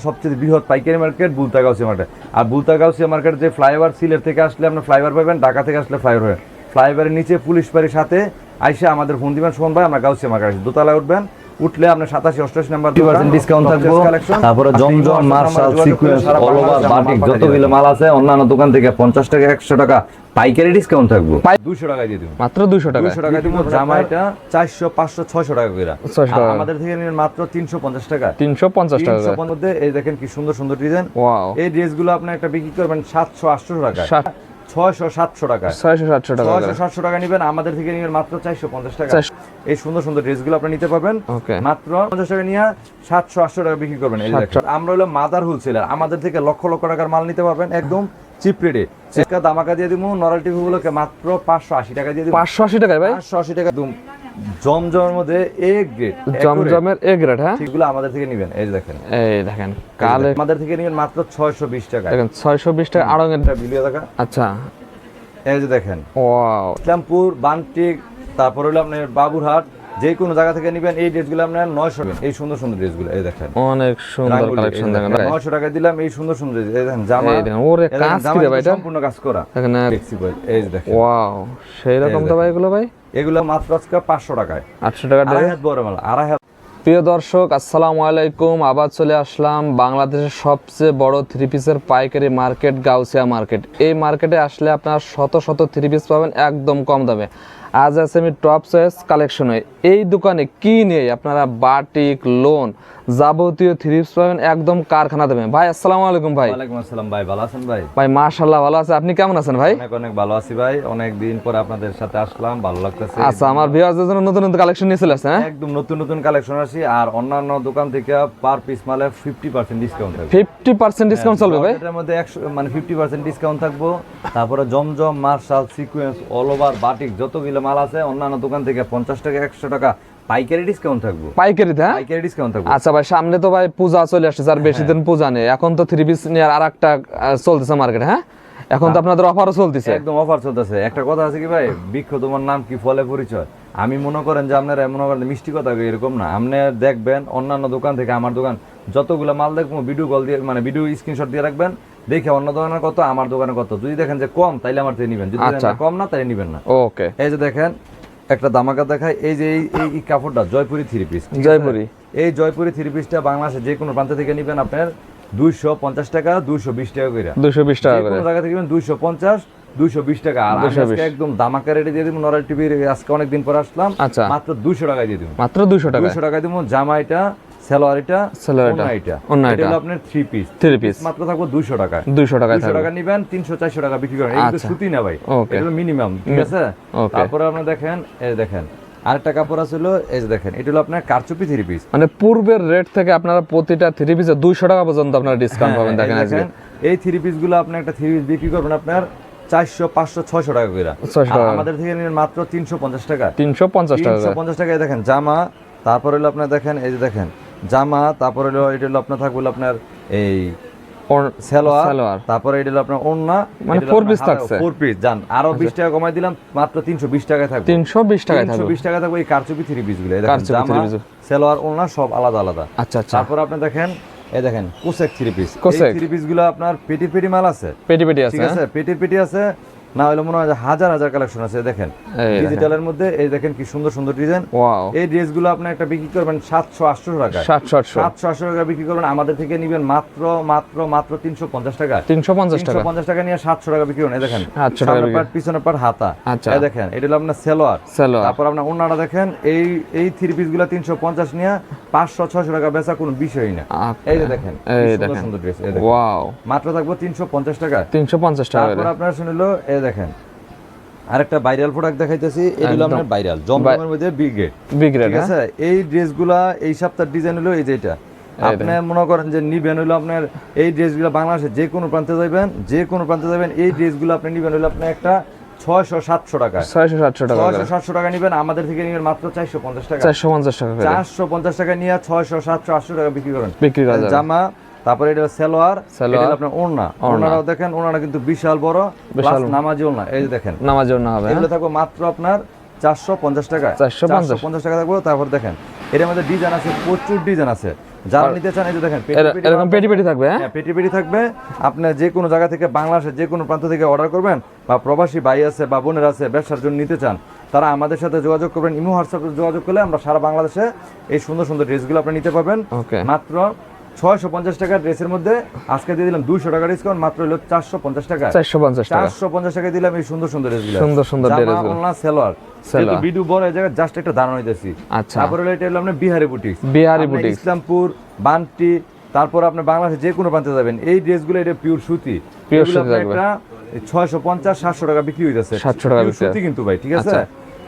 সবচেয়ে বৃহৎ পাইকারি মার্কেট বুলতা গাউসিয়া মার্কেট। আর বুলতা গাউসিয়া মার্কেট যে ফ্লাইওভার সিলেট থেকে আসলে আপনার ফ্লাইওভার পাবেন, ঢাকা থেকে আসলে ফ্লাইওভার পাবেন। ফ্লাইওভারের নিচে পুলিশ বাড়ির সাথে আইসা আমাদের ফোন দিবেন, শোন ভাই আমরা গাউসিয়া মার্কেট আসি, দোতলায় উঠবেন, উঠলে আপনার 87-88 নাম্বার 20% ডিসকাউন্ট থাকবে। তারপরে জমজম, মার্শাল, সিকোয়েন্স, অল ওভার বাটিক যতগুলো মাল আছে অন্যান্য দোকান থেকে 50 টাকা 100 টাকা পাইকারি ডিসকাউন্ট থাকবে। 200 টাকা দিয়ে দিব, মাত্র 200 টাকা। 200 টাকা দিব। জামাইটা 400 500 600 টাকা করে, আর আমাদের থেকে নিবেন মাত্র 350 টাকা। 350 টাকা 350 মধ্যে এই দেখেন কি সুন্দর সুন্দর ডিজাইন। ওয়াও, এই ড্রেসগুলো আপনি একটা বিক্রি করবেন 700-800 টাকা, 600-700 টাকা, 600-700 টাকা, 600-700 টাকা নিবেন, আমাদের থেকে নিবেন মাত্র 450 টাকা। এই সুন্দর সুন্দর ড্রেসগুলো আপনি নিতে পারবেন মাত্র 50 টাকা নিয়ে 700-800 টাকা বিক্রি করবেন। এই দেখেন আমরা হলো মাদার হোলসেলার, আমাদের থেকে লক্ষ লক্ষ টাকার মাল নিতে পারবেন একদম চিপ রেটে। একটা দামাকা দিয়ে দিব নরাল টিভি গুলোকে মাত্র 580 টাকা দিয়ে দিব। 580 টাকায় ভাই, 580 টাকা একদম জমজমের মধ্যে এ গ্রেড, জমজমের এ গ্রেড। হ্যাঁ, এগুলো আমাদের থেকে নেবেন। এই দেখেন, এই দেখেন কালে আমাদের থেকে নেবেন মাত্র 620 টাকা। দেখেন 620 টাকা আড়ং এর ভিডিও দেখা। আচ্ছা, এই যে দেখেন ওয়াও, ইসলামপুর, বান্টিক, তারপর হলো আপনার বাবুরহাট, যে কোনো জায়গা থেকে নেবেন এই ড্রেসগুলো আপনার 900। এই সুন্দর সুন্দর ড্রেসগুলো এই দেখেন, অনেক সুন্দর কালেকশন দেখেন। 900 টাকা দিলাম এই সুন্দর সুন্দর ড্রেস। এই দেখেন জামা, এই দেখেন ওরে কাজ কি রে ভাই, এটা সম্পূর্ণ কাজ করা দেখেন, ফ্লেক্সিবল। এই যে দেখেন ওয়াও, সেই রকম তো ভাই এগুলো ভাই, এগুলো মাত্র আজকে 500 টাকায়, 800 টাকা আড়াই হাত বড় মাল, আড়াই হাত। প্রিয় দর্শক আসসালামু আলাইকুম, আবার চলে আসলাম বাংলাদেশের সবচেয়ে বড় থ্রি পিসের পাইকারি মার্কেট গাউসিয়া মার্কেট। এই মার্কেটে আসলে আপনারা শত শত থ্রি পিস পাবেন একদম কম দামে। আজ আছে আমি টপ চয়েস কালেকশনে। এই দোকানে কি নেই আপনারা বাটিক, লোন, যাবতীয় থ্রি পিস পাবেন একদম কারখানা দামে। ভাই আসসালামু আলাইকুম। ভাই ওয়ালাইকুম আসসালাম। ভাই ভালো আছেন? ভাই ভাই মাশাআল্লাহ ভালো আছে, আপনি কেমন আছেন ভাই? অনেক অনেক ভালো আছি ভাই, অনেক দিন পরে আপনাদের সাথে আসলাম, ভালো লাগতেছে। আচ্ছা, আমার ভিউয়ারদের জন্য নতুন নতুন কালেকশন নিয়ে চলে আসছে। হ্যাঁ, একদম নতুন নতুন কালেকশন আসি, আর অন্যান্য দোকান থেকে পার পিস মালে 50% ডিসকাউন্ট থাকবে। 50% ডিসকাউন্ট চলবে ভাই? এটার মধ্যে 100 মানে 50% ডিসকাউন্ট থাকবো। তারপরে জমজম, মার্শাল, সিকোয়েন্স, অল ওভার বাটিক যতগুলো মাল আছে অন্যান্য দোকান থেকে 50 টাকা 100 টাকা পাইকারি ডিসকাউন্ট থাকবো। পাইকারিতে? হ্যাঁ, পাইকারি ডিসকাউন্ট থাকবে। আচ্ছা ভাই, সামনে তো ভাই পূজা চলে আসছে, আর বেশি দিন পূজা নেই, এখন তো থ্রি পিস নিয়ে আরেকটা চলতেছে মার্কেটে। হ্যাঁ, এখন তো আপনাদের অফারও চলতেছে। একদম অফার চলতেছে। একটা কথা আছে কি ভাই, বৃক্ষ তোমার নাম কি ফলে পরিচয়। আমি মনে করেন যে আপনারা মনে করেন মিষ্টি কথা এরকম না, আপনি দেখবেন অন্যান্য দোকান থেকে আমার দোকান যতগুলো মাল দেখবো ভিডিও কল দিয়ে মানে ভিডিও স্ক্রিনশট দিয়ে রাখবেন, দেখে অন্য দোকানের কত আমার দোকানে কত, যদি দেখেন যে কম তাইলে আমার থেকে নিবেন, যদি কম না তাইলে নিবেন না। ওকে, এই যে দেখেন একটা দামাকা দেখায়, এই যে এই কাপড়টা জয়পুরি থ্রি পিস। জয়পুরি, এই জয়পুরি থ্রি পিসটা বাংলাদেশে যে কোনো প্রান্ত থেকে নিবেন আপনার 250 টাকা 220 টাকা করে, 220 টাকা করে। কোনো জায়গা থেকে নিবেন 250 220 টাকা। আর আমি আজকে একদম দামাকা রেটে দিয়ে দিব। নরাল টিভির আজকে অনেক দিন পর আসলাম, আচ্ছা মাত্র 200 টাকায় দিয়ে দিব, মাত্র 200 টাকা। 200 টাকায় দিব। জামা এটা, সালোয়ার এটা, ওড়না এটা, এটা হলো আপনার থ্রি পিস, মাত্র থাকবে 200 টাকা। 200 টাকা নিবেন, 300-400 টাকা বিক্রি করেন। এটা সুতি না ভাই, এটা মিনিমাম, ঠিক আছে? তারপরে আপনি দেখেন, এই দেখেন আরেকটা কাপড় আছিল, এই যে দেখেন এটা হলো আপনার কারচুপি থ্রি পিস। মানে পূর্বের রেট থেকে আপনারা প্রতিটা থ্রি পিসে 200 টাকা পর্যন্ত আপনারা ডিসকাউন্ট পাবেন। দেখেন এই থ্রি পিস গুলো আপনি একটা থ্রি পিস বিক্রি করবেন আপনার 400 500 600 টাকা করে, আমাদের থেকে নিবেন মাত্র 350 টাকা। 350 টাকা, 350 টাকায় দেখেন জামা। তারপর হলো আপনার দেখেন, এই যে দেখেন জামা, তারপর হলো এটা হলো আপনার থাকবে আপনার এই সালোয়ার, তারপরে এটা হলো আপনার ওড়না, মানে 4 পিস থাকছে। 4 পিস জান, আরো 20 টাকা কমাই দিলাম, মাত্র 320 টাকায় থাকবে। 320 টাকায় থাকবে, 320 টাকা থাকবে এই কারচুপি থ্রি পিস গুলো। দেখেন জামা, সালোয়ার, ওড়না সব আলাদা আলাদা। আচ্ছা আচ্ছা। তারপর আপনি দেখেন, এই দেখেন কোসেক থ্রি পিস। এই থ্রি পিস গুলো আপনার পেটি মাল আছে, পেটি আছে, ঠিক আছে? পেটি আছে, না হলে মনে হয় হাজার হাজার কালেকশন আছে। দেখেন ডিজিটালের মধ্যে, এই দেখেন কি সুন্দর সুন্দর ডিজাইন। এই ড্রেসগুলো আপনি একটা বিক্রি করবেন 700-800 টাকা, 700-800 টাকা বিক্রি করবেন, আমাদের থেকে নিবেন মাত্র মাত্র মাত্র 350 টাকা। 350 টাকা নিয়ে 700 টাকা বিক্রি করবেন। এই দেখেন সামনের পাট পিছনের পাট হাতা, এই দেখেন এটা হলো আপনার সালোয়ার। তারপর আপনার ওড়নাটা দেখেন, এই থ্রি পিস গুলা 350 নিয়ে 500-600 টাকা বেচা কোনো বিষয়ই না। এই যে দেখেন সুন্দর সুন্দর ড্রেস, এই দেখেন মাত্র থাকবে 350 টাকা, 350 টাকা। তারপর আপনারা শুনলো, এই দেখেন আরেকটা ভাইরাল প্রোডাক্ট দেখাইতেছি, এটা হলো আপনার ভাইরাল জমজমের মধ্যে বিগ রেট, ঠিক আছে? এই ড্রেসগুলা এই সপ্তাহের ডিজাইন হলো এই যেটা আপনি মনে করেন যে নিবেন হলো আপনার এই ড্রেসগুলো বাংলাদেশে যে কোনো প্রান্তে যাবেন এই ড্রেসগুলো আপনি নিবেন হলো আপনার একটা 600-700 টাকা, 600-700 টাকা নিবেন, আমাদের থেকে নিবেন মাত্র 450 টাকা, 450 টাকা নিয়ে 600-700-800 টাকা বিক্রি করেন। জামা, তারপরে এটা সালোয়ার, এটা আপনার ওড়নাটাও দেখেন, ওড়নাটা কিন্তু বিশাল বড়, প্লাস নামাজি ওড়না। এই যে দেখেন নামাজি ওড়না হবে, এগুলো থাকবে মাত্র আপনার 450 টাকা, 450 টাকা থাকবে। তারপর দেখেন এটার মধ্যে ডিজাইন আছে, প্রচুর ডিজাইন আছে। যারা নিতে চান এই যে দেখেন এরকম পেটি পেটি থাকবে। হ্যাঁ, পেটি পেটি থাকবে। আপনি যে কোনো জায়গা থেকে বাংলাদেশের যে কোনো প্রান্ত থেকে অর্ডার করবেন, বা প্রবাসী ভাই আছে বা বোনের আছে ব্যবসার জন্য নিতে চান, তারা আমাদের সাথে যোগাযোগ করবেন। ইমো হোয়াটসঅ্যাপে যোগাযোগ করলে আমরা সারা বাংলাদেশে এই সুন্দর সুন্দর ড্রেসগুলো আপনি নিতে পারবেন। মাত্র 650 টাকার ড্রেসের মধ্যে আজকে দিয়ে দিলাম 200 টাকা ডিসকাউন্ট, মাত্র হলো 450 টাকা। 450 টাকা দিলাম এই সুন্দর সুন্দর ড্রেসগুলো, সুন্দর সুন্দর ড্রেসগুলো। জামা, সালোয়ার, যেহেতু ভিডিও বড় এই জায়গা জাস্ট একটা ধারণা দিতেছি। আচ্ছা, তারপরে এটা হলো আপনার বিহারি বুটিক, বুটিক, ইসলামপুর, বান্টি, তারপর আপনি বাংলাদেশে যে কোনো প্রান্তে যাবেন এই ড্রেসগুলো এটা পিওর সুতি। এগুলো আপনার একটা 650-700 টাকা বিক্রি হইতেছে, 700 টাকা সুতি কিন্তু ভাই, ঠিক আছে।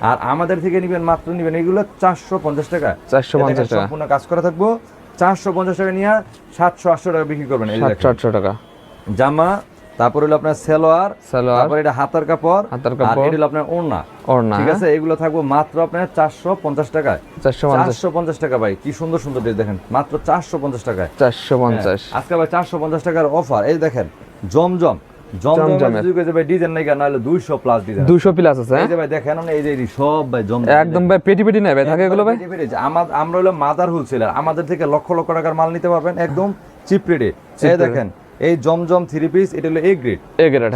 আর আমাদের থেকে নিবেন মাত্র নিবেন এগুলো 450 টাকা। 450 টাকা সম্পূর্ণ কাজ করা থাকবো। 450 টাকা নিয়ে 700-800 টাকা বিক্রি করবেন। এই দেখেন 700 টাকা জামা, তারপর হলো আপনার সালোয়ার, তারপর এটা হাতার কাপড়, আর এটা হলো আপনার ওড়না, ঠিক আছে। এগুলো থাকবো মাত্র আপনার 450 টাকায়। 450 টাকা ভাই, কি সুন্দর সুন্দর ড্রেস দেখেন, মাত্র 450 টাকায়। 450 আজকে ভাই 450 টাকার অফার। এই দেখেন জমজম, ডিজাইন নাই কেন, 200 প্লাস ডিজাইন, 200 প্লাস আছে। এই যে ভাই দেখেন এই যে সব ভাই জমজম একদম ভাই পেটি পেটি নাই ভাই, থাকে এগুলো ভাই। আমরা হলো মাদার হোলসেলার, আমাদের থেকে লক্ষ লক্ষ টাকার মাল নিতে পারবেন একদম চিপ রেটে। এই দেখেন এই জমজম 3 পিস, এটা হলো এ গ্রেড,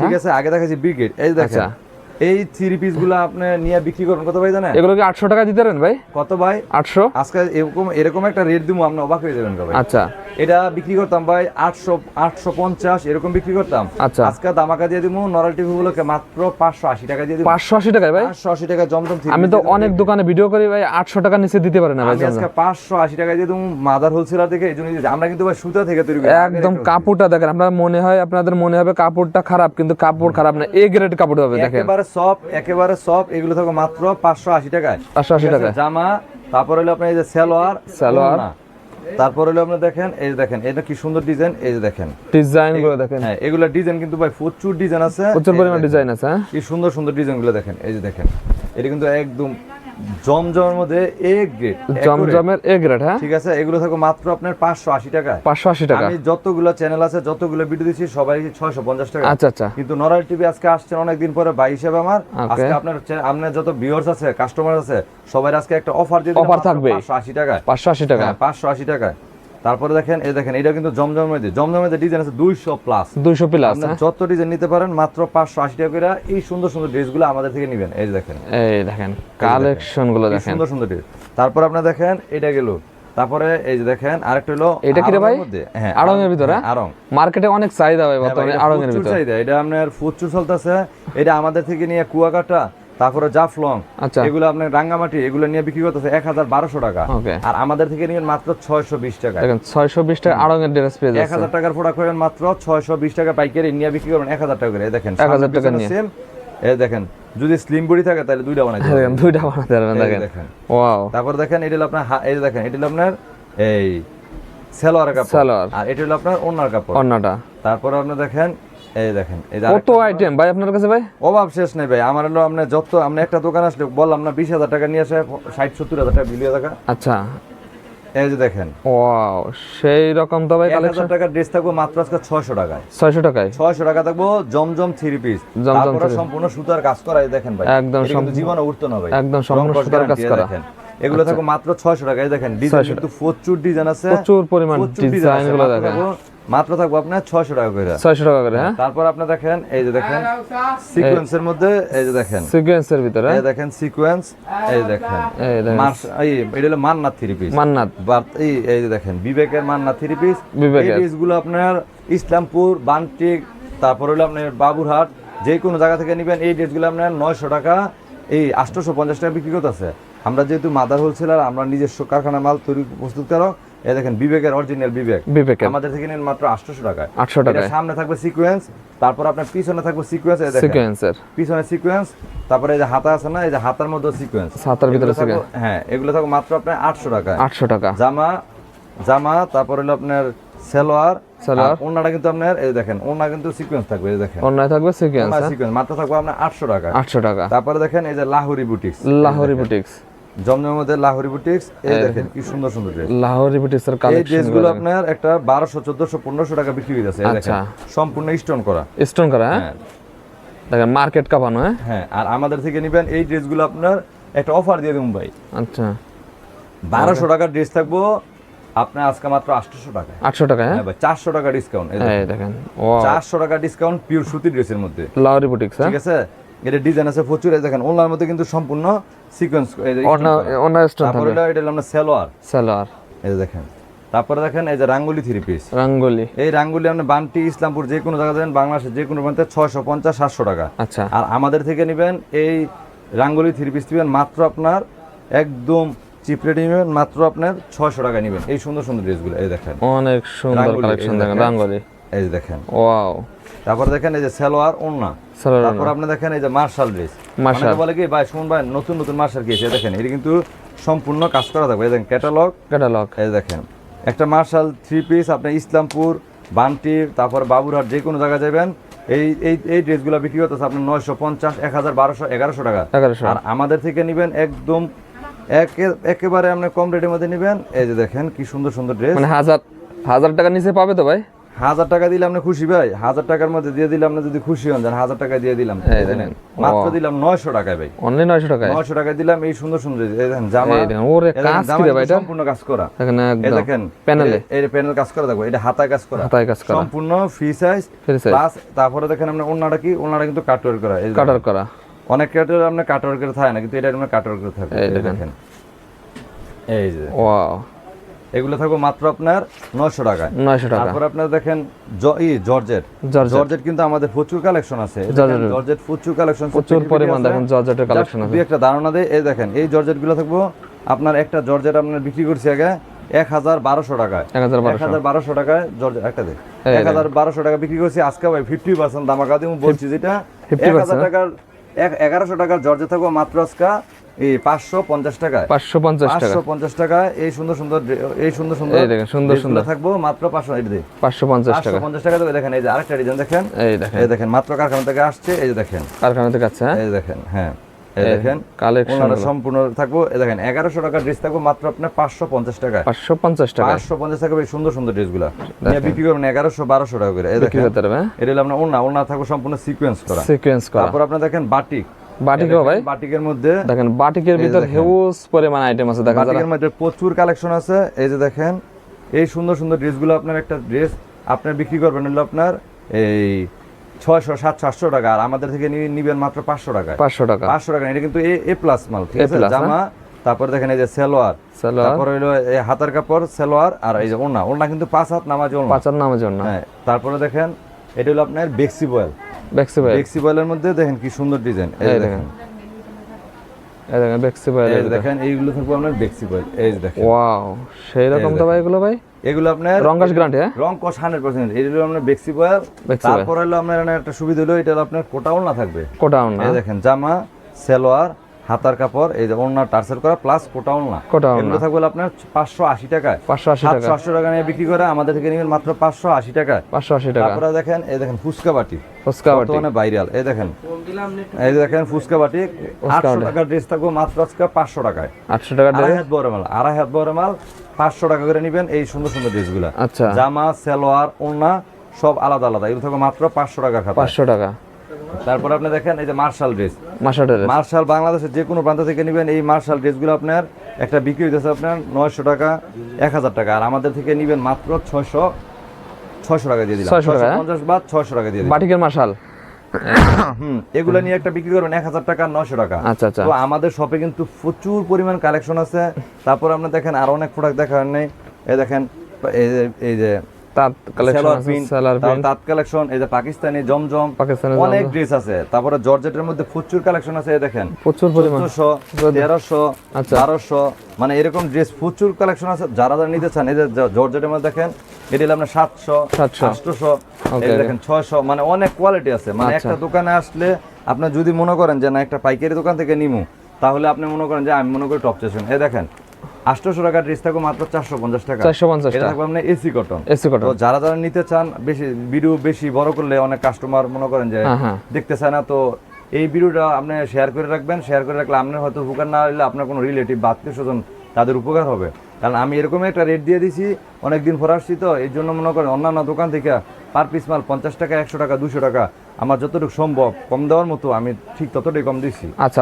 ঠিক আছে। আগে দেখাচ্ছি বি গ্রেড। এই দেখেন এই 3 পিস গুলো আপনি নিয়ে বিক্রি করবেন কত ভাই জানেন? এগুলো কি 800 টাকা দিতে পারেন ভাই? কত ভাই? 800। আজকে এরকম একটা রেট দিমু, আপনি অবাক হয়ে যাবেন ভাই। আচ্ছা, এটা বিক্রি করতাম ভাই 800, 850 এরকম বিক্রি করতাম। আচ্ছা, আজকে দামাকা দিয়ে দিমু নরাল টিভি গুলোকে মাত্র 580 টাকা দিয়ে দিমু। 580 টাকায় ভাই? 580 টাকা জমজম 3 পিস। আমি তো অনেক দোকানে ভিডিও করি ভাই, 800 টাকা নিচে দিতে পারে না ভাই। আজকে 580 টাকা দিয়ে দিমু মাদার হোলসেলার থেকে। এইজন্য আমরা কিন্তু ভাই সুতা থেকে তৈরি করি। একদম কাপড়টা দেখেন, আপনাদের মনে হবে কাপড়টা খারাপ, কিন্তু কাপড় খারাপ না, এ গ্রেড কাপড় হবে। দেখেন একেবারে সফট, এগুলো থাকবে মাত্র 580 টাকায়। 580 টাকা জামা, তারপর হলো আপনার এই যে সালোয়ার, তারপর হলো আপনি দেখেন এই যে দেখেন এটা কি সুন্দর ডিজাইন। এই যে দেখেন ডিজাইন গুলো দেখেন, হ্যাঁ এগুলা ডিজাইন কিন্তু ভাই প্রচুর ডিজাইন আছে, প্রচুর পরিমাণ ডিজাইন আছে। কি সুন্দর সুন্দর ডিজাইন গুলো দেখেন। এই যে দেখেন এটা কিন্তু একদম জমজমের মধ্যে এ গ্রেড, জমজমের এ গ্রেড। হ্যাঁ, ঠিক আছে। এগুলো থাকবে মাত্র আপনার 580 টাকা। 580 টাকা। আমি যতগুলো চ্যানেল আছে, যতগুলো ভিডিও দিছি সবাই 650 টাকা। আচ্ছা আচ্ছা। কিন্তু নরাল টিভি আজকে আসছেন অনেক দিন পরে ভাই হিসেবে আমার, আজকে আপনার যত ভিউয়ার্স আছে, কাস্টমার আছে, সবাই আজকে একটা অফার দিয়ে দিলাম। অফার থাকবে 580 টাকা। 580 টাকা, 580 টাকা। তারপরে দেখেন এই দেখেন এটা কিন্তু জমজমের ডিজাইন আছে 200 প্লাস। যত ডিজাইন নিতে পারেন মাত্র 580 টাকা করে। এই সুন্দর সুন্দর ড্রেসগুলো আমাদের থেকে নেবেন। এই দেখেন, এই দেখেন কালেকশনগুলো দেখেন, সুন্দর সুন্দর ড্রেস। তারপর আপনি দেখেন এটা গেল। তারপরে এই যে দেখেন আরেকটা হলো, এটা কি রে ভাই? হ্যাঁ, আড়ং এর ভিতরে। আড়ং মার্কেটে অনেক চাহিদা হয় বর্তমানে আড়ং এর ভিতরে। চাহিদা, এটা আপনার প্রচুর চলতেছে। এটা আমাদের থেকে নিয়ে কুয়াকাটা, তারপরে জাফলং, এগুলো আপনার রাঙ্গামাটি, এগুলো নিয়ে বিক্রি করতেছে 1200 টাকা। আর আমাদের থেকে নিবেন মাত্র 620 টাকা। দেখেন 620 টাকা আড়ং এর ড্রেস পেয়ে যাচ্ছে। 1000 টাকার প্রোডাক্ট পাবেন মাত্র 620 টাকা পাইকারি, নিয়ে বিক্রি করবেন 1000 টাকা করে। এই দেখেন 1000 টাকা নিয়ে সেম। এই দেখেন যদি স্লিম বডি থাকে তাহলে দুইটা বানাই দেবেন, দুইটা বানাতে পারবেন। দেখেন ওয়াও। তারপর দেখেন এটা হলো আপনার, এই দেখেন এটা হলো আপনার এই সালোয়ারের কাপড়, আর এটা হলো আপনার ওড়নার কাপড়, ওড়নাটা। তারপর আপনি দেখেন এই দেখেন কত আইটেম ভাই আপনার কাছে ভাই, অভাব শেষ নেই ভাই। আমার হলো আপনি যত আপনি একটা দোকান আসলে বললাম না 20,000 টাকা নিয়ে আসে 60-70,000 টাকা বিলিয়ে টাকা। আচ্ছা, এই যে দেখেন ওয়াও সেই রকম তো ভাই। 1000 টাকার ড্রেস থাকবে মাত্র আজকে 600 টাকায়। 600 টাকায় 600 টাকা থাকবো জমজম 3 পিস, তারপরে সম্পূর্ণ সুতার কাজ করা। এই দেখেন ভাই একদম জীবনে উঠতো না ভাই, একদম সম্পূর্ণ সুতার কাজ করা। দেখেন এগুলো থাকবে মাত্র 600 টাকা। এই দেখেন ডিজাইন কিন্তু প্রচুর ডিজাইন আছে, প্রচুর পরিমাণ ডিজাইনগুলো দেখেন। মাত্র থাকবো আপনার 600 টাকা করে। 600 টাকা করে। হ্যাঁ, তারপর আপনি দেখেন এই যে দেখেন সিকোয়েন্সের মধ্যে, এই যে দেখেন সিকোয়েন্সের ভিতরে, এই দেখেন সিকোয়েন্স, এই দেখেন এটা হলো মান্নাত 3 পিস, মান্নাত। এই যে দেখেন বিবেকের মান্নাত 3 পিস। এই পিসগুলো আপনার ইসলামপুর, বান্টিক, তারপর হলো আপনার বাবুরহাট, যে কোনো জায়গা থেকে নেবেন। এই ড্রেসগুলো আপনার 900 টাকা, এই 850 টাকা বিক্রি করতেছে। আমরা যেহেতু মাদার হোলসেলার, আমরা নিজস্ব কারখানার মাল তৈরি প্রস্তুত করো। এই দেখেন বিবেকের অরিজিনাল বিবেক আমাদের থেকে নেন মাত্র 800 টাকায়। 800 টাকা। সামনে থাকবে সিকোয়েন্স, তারপর আপনার পিছনে থাকবে সিকোয়েন্স। এই দেখেন সিকোয়েন্সের পিছনে সিকোয়েন্স, তারপরে এই যে হাতা আছে না, এই যে হাতার মধ্যে সিকোয়েন্স, হাতার ভিতরে সিকোয়েন্স। হ্যাঁ, এগুলো থাকবে মাত্র আপনার 800 টাকা। 800 টাকা। জামা, তারপর হলো আপনার সালোয়ার, ওন্নাটা কিন্তু আপনার এই দেখেন ওন্না কিন্তু সিকোয়েন্স থাকবে। এই দেখেন ওন্নায় থাকবে সিকোয়েন্স, মাত্র থাকবে আপনার 800 টাকা। 800 টাকা। তারপরে দেখেন এই যে লাহোরি বুটিক্স, জমজমের মধ্যে লাহোরি বুটিক্স। এই দেখেন কি সুন্দর সুন্দর ড্রেস, লাহোরি বুটিক্স এর কালেকশন। এই ড্রেসগুলো আপনার একটা 1200, 1400, 1500 টাকা বিক্রি হয়ে যাচ্ছে। এই দেখেন সম্পূর্ণ স্টোন করা। হ্যাঁ, দেখেন মার্কেট কাপানো। হ্যাঁ, আর আমাদের থেকে নেবেন এই ড্রেসগুলো আপনার একটা অফার দিয়ে দেব ভাই। আচ্ছা, 1200 টাকার ড্রেস থাকবো আপনার আজকে মাত্র 800 টাকা। 800 টাকা? হ্যাঁ ভাই 400 টাকা ডিসকাউন্ট। এই দেখেন, ও 400 টাকা ডিসকাউন্ট পিওর সুতি ড্রেসের মধ্যে, লাউরি বুটিক্স। ঠিক আছে? এটা ডিজাইন আছে প্রচুর। এই দেখেন ওনার মধ্যে কিন্তু সম্পূর্ণ সিকোয়েন্স, ওনা স্টোন তারপরে এটা হলো আমরা সালোয়ার। সালোয়ার এই দেখেন, তারপরে দেখেন এই যে রাঙ্গুলি 3 পিস। রাঙ্গুলি, এই রাঙ্গুলি আপনি বান্টি ইসলামপুর যে কোনো জায়গা যাবেন বাংলাদেশের যে কোনো প্রান্তে 650 700 টাকা। আচ্ছা, আর আমাদের থেকে নেবেন এই রাঙ্গুলি 3 পিস নেবেন মাত্র আপনার একদম চিপ রেটে নেবেন মাত্র আপনার 600 টাকা নেবেন। এই সুন্দর সুন্দর ড্রেসগুলো এই দেখেন, অনেক সুন্দর কালেকশন দেখেন রাঙ্গুলি। এই যে দেখেন, ওয়াও। তারপর দেখেন এই যে সালোয়ার ওন্না। তারপর আপনি দেখেন এই যে মার্শাল ড্রেস। মার্শাল বলে কি ভাই শুনুন ভাই নতুন নতুন মার্শাল কি আছে দেখেন, এটা কিন্তু সম্পূর্ণ কাজ করা থাকবে। এই দেখেন ক্যাটালগ। এই দেখেন একটা মার্শাল 3 পিস আপনি ইসলামপুর বান্টি তারপর বাবুরহাট যে কোনো জায়গায় যাবেন এই এই এই ড্রেসগুলো বিক্রি করতেছে আপনার 950 1000 1200 1100 টাকা। আর আমাদের থেকে নেবেন একদম একেবারে আপনি কম রেটের মধ্যে নেবেন। এই যে দেখেন কি সুন্দর সুন্দর ড্রেস, মানে 1000 টাকার নিচে পাবে তো ভাই? 1000 টাকা দিলে আপনি খুশি ভাই? 1000 টাকার মধ্যে দিয়ে দিলাম, আপনি যদি খুশি হন জান 1000 টাকা দিয়ে দিলাম। মাত্র দিলাম 900 টাকায় ভাই, অনলি 900 টাকায়। 900 টাকা দিলাম। এই সুন্দর সুন্দর এই দেখেন জামা, এই দেখেন ওরে কাজ কি রে ভাই, এটা সম্পূর্ণ কাজ করা। দেখেন এই একদম দেখেন প্যানেলে, এই প্যানেল কাজ করা দেখো, এটা হাতায় কাজ করা, হাতায় কাজ করা, সম্পূর্ণ ফ্রি সাইজ প্লাস। তারপরে দেখেন আপনি ওন্নাটা কি, ওন্নাটা কিন্তু কাটওয়ার্ক করা। এই কাটার করা, অনেক কাটওয়ার্ক আপনি কাটওয়ার্ক করে থাকে না, কিন্তু এটা আপনি কাটওয়ার্ক করে থাকে। এই দেখেন, এই যে ওয়াও, এগুলো থাকবে মাত্র আপনার 900 টাকায়। 900 টাকা। তারপর আপনারা দেখেন জর্জেট কিন্তু আমাদের প্রচুর কালেকশন আছে। জর্জেট প্রচুর কালেকশন, প্রচুর পরিমাণ দেখেন জর্জেটের কালেকশন আছে। দুই একটা ধারণা দেয়, এই দেখেন এই জর্জেট গুলো থাকবো আপনার একটা জর্জেট আপনার বিক্রি করছি আগে 1200 টাকায়। 1200 টাকায় জর্জেট একটা দেখ 1200 টাকা বিক্রি করছি, আজকে ভাই 50% দামাকা দিয়ে বলছি, যেটা 1000 টাকার 1100 টাকার জর্জেট থাকবো মাত্র আজকে এই 550 টাকায়। 550 টাকায় এই সুন্দর সুন্দর এই দেখেন সুন্দর সুন্দর থাকবো মাত্র 550 টাকা। 550 টাকা দেবে। দেখেন এই যে আরেকটা ডিজাইন দেখেন, এই দেখেন মাত্র কারখানা থেকে আসছে। এই যে দেখেন কারখানা থেকে আসছে, এই দেখেন, হ্যাঁ এই দেখেন কালেকশন সম্পূর্ণ থাকবো। এই দেখেন 1100 টাকার ড্রেস থাকবো মাত্র আপনার 550 টাকায়। 550 টাকা, 550 টাকা এই সুন্দর সুন্দর ড্রেসগুলো বিক্রি করবেন 1100 1200 টাকা করে। এই দেখেন এটা হলো আপনার ওন্না থাকবো সম্পূর্ণ সিকোয়েন্স করা। তারপর আপনি দেখেন বাটিকও ভাই, বাটিকের মধ্যে দেখেন বাটিকের ভিতর হিউজ পরিমাণ আইটেম আছে। দেখেন বাটিকের মধ্যে প্রচুর কালেকশন আছে। এই যে দেখেন এই সুন্দর সুন্দর ড্রেসগুলো আপনার একটা ড্রেস আপনার বিক্রি করবেন হলো আপনার এই 600 700 800 টাকা, আর আমাদের থেকে নিবেন মাত্র 500 টাকা। 500 টাকা। এটা কিন্তু এ প্লাস মাল, ঠিক আছে? জামা, তারপর দেখেন এই যে সালোয়ার, তারপর হলো এই হাতার কাপড় সালোয়ার, আর এই যে ওন্না কিন্তু 5 হাত নামাজ ওন্না, 5 হাত নামাজ ওন্না। হ্যাঁ, তারপরে দেখেন এটা হলো আপনার বেক্সি বয়েলের মধ্যে দেখেন কি সুন্দর ডিজাইন। এই দেখেন, এই দেখেন বেক্সি বয়েল, এই দেখেন এইগুলো থাকবে আপনার বেক্সি বয়েল। এই দেখেন ওয়াও, সেই রকম তো ভাই এগুলো ভাই, এগুলো আপনার রংকশ গ্যারান্টি, হ্যাঁ রংকশ 100%। এই হলো আপনার বেক্সি বয়েল। তারপর হলো আপনার একটা সুবিধা হলো এটা হলো আপনার কোটা ওন্না থাকবে। এই দেখেন জামা সালোয়ার হাতার কাপড়, এই যে ওন্না টার্সেল করা প্লাস কোটা ওন্না। এগুলো থাকবে আপনার 580 টাকায়। 580 টাকা নিয়ে বিক্রি করে, আমাদের থেকে নেবেন মাত্র 580 টাকায়। 580 টাকা। তারপরে দেখেন এই দেখেন ফুচকা বাটি মানে ভাইরাল। এই দেখেন ফুচকা বাটি 800 টাকার ড্রেস থাকবে মাত্র আজকে 500 টাকায়। 800 টাকার ড্রেস, আড়াই হাত বড় মাল 500 টাকা করে নেবেন। এই সুন্দর সুন্দর ড্রেসগুলো, আচ্ছা জামা সালোয়ার ওন্না সব আলাদা আলাদা, এগুলো থাকবে মাত্র 500 টাকার খাতা। 500 টাকা। তারপর আপনি দেখেন এই যে মার্শাল ড্রেস, মার্শাল বাংলাদেশের যে কোনো প্রান্ত থেকে নেবেন এই মার্শাল ড্রেসগুলো আপনার একটা বিক্রি হইতেছে আপনার 900 টাকা 1000 টাকা, আর আমাদের থেকে নেবেন মাত্র 600 টাকা দিয়ে দিলাম। 650 বাদ 600 টাকা দিয়ে দিলাম। বাটিকের মার্শাল এগুলো নিয়ে একটা বিক্রি করবেন 1000 টাকা 900 টাকা। আচ্ছা আচ্ছা। তো আমাদের শপে কিন্তু প্রচুর পরিমাণ কালেকশন আছে। তারপর আপনি দেখেন আর অনেক প্রোডাক্ট দেখার নেই। এই দেখেন এই যে তাঁত কালেকশন, এই যে পাকিস্তানি জমজম, অনেক ড্রেস আছে। তারপরে জর্জেটের মধ্যে প্রচুর কালেকশন আছে। দেখেন প্রচুর পরিমাণ 1300 1200 মানে এরকম ড্রেস প্রচুর কালেকশন আছে। যারা নিতে চান এই যে জর্জেটের মধ্যে দেখেন এটা হলো আপনার 700 800, এই দেখেন 600, মানে অনেক কোয়ালিটি আছে। মানে একটা দোকানে আসলে আপনি যদি মনে করেন যে না একটা পাইকারি দোকান থেকে নিমু, তাহলে আপনি মনে করেন যে আমি মনে করি টপ স্টেশন। এই দেখেন 800 টাকা ড্রেস থাকবে মাত্র 450 টাকা। 450 টাকা থাকবে আপনার এসি কটন। তো যারা নিতে চান, বেশি ভিডিও বেশি বড় করলে অনেক কাস্টমার মনে করেন যে দেখতে চায় না, তো এই ভিডিওটা আপনি শেয়ার করে রাখবেন। শেয়ার করে রাখলে আপনার হয়তো উপকার না হলে আপনার কোনো রিলেটিভ বা আত্মীয় স্বজন তাদের উপকার হবে। কারণ আমি এরকম একটা রেট দিয়ে দিছি, অনেকদিন পর আসছি, তো এই জন্য মনে করেন অন্যান্য দোকান থেকে পার পিস মাল 50 টাকা 100 টাকা 200 টাকা আমার যতটুকু সম্ভব কম দেওয়ার মতো আমি ঠিক ততটাই কম দিচ্ছি। আচ্ছা।